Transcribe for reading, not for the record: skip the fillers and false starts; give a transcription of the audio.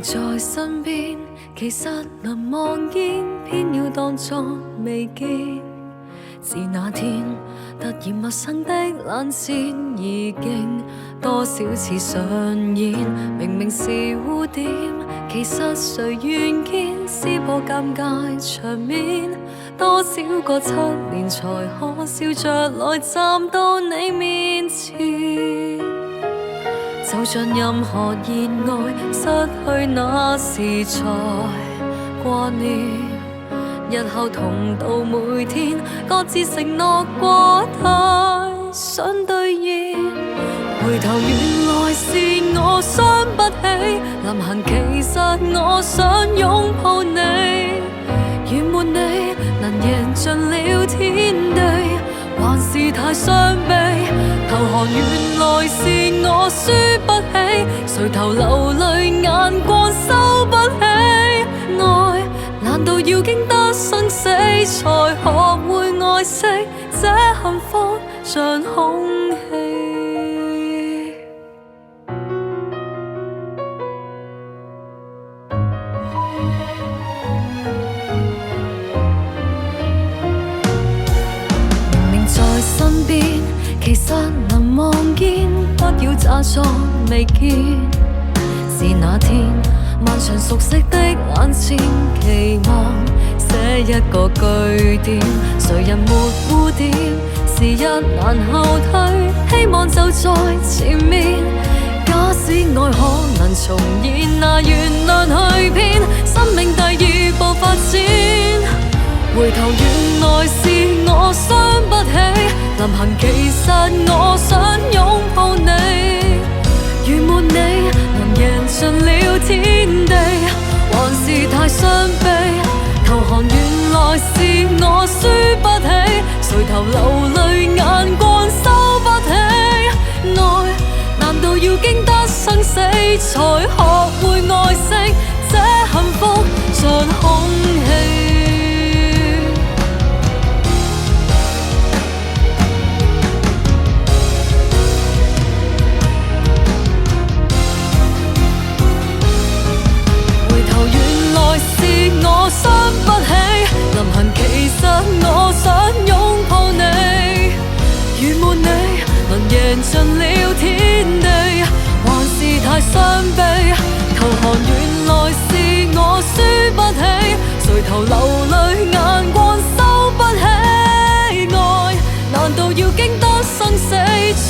在身邊，其實能望見，偏要當作未見。是那天突然陌生的冷戰，已經多少次上演。明明是污點，其實誰願見？撕破尷尬場面，多少個7年才可笑着來站到你面前。就像任何熱愛失去那時才掛念，日後同渡每天各自承諾過太想兌現。回頭原來是我傷不起，臨行其實我想擁抱你。如沒你能贏盡了天地，還是太傷悲。投降原來是我輸不起，垂頭流淚眼光收不起。愛難道要經得生死才學會愛惜？這幸福像空氣。明明在身邊，其實能望見，不要假裝未見。是那天漫長熟悉的眼前，期望寫一個句點，誰人沒污點？時日難後退，希望就在前面。假使愛可能重現，那原諒去騙，生命第二步發展。回頭原來是我傷不起，臨行其實我想擁抱你。如沒你能贏盡了天地，還是太傷悲。投降原來是我輸不起，垂頭流淚眼光收不起。愛難道要經得生死才學會愛惜？這幸福像空氣。是我傷不起，臨行其實我想擁抱你。如沒你能贏盡了天地，還是太傷悲。投降原來是我輸不起，垂頭流淚眼光收不起。愛難道要經得生死才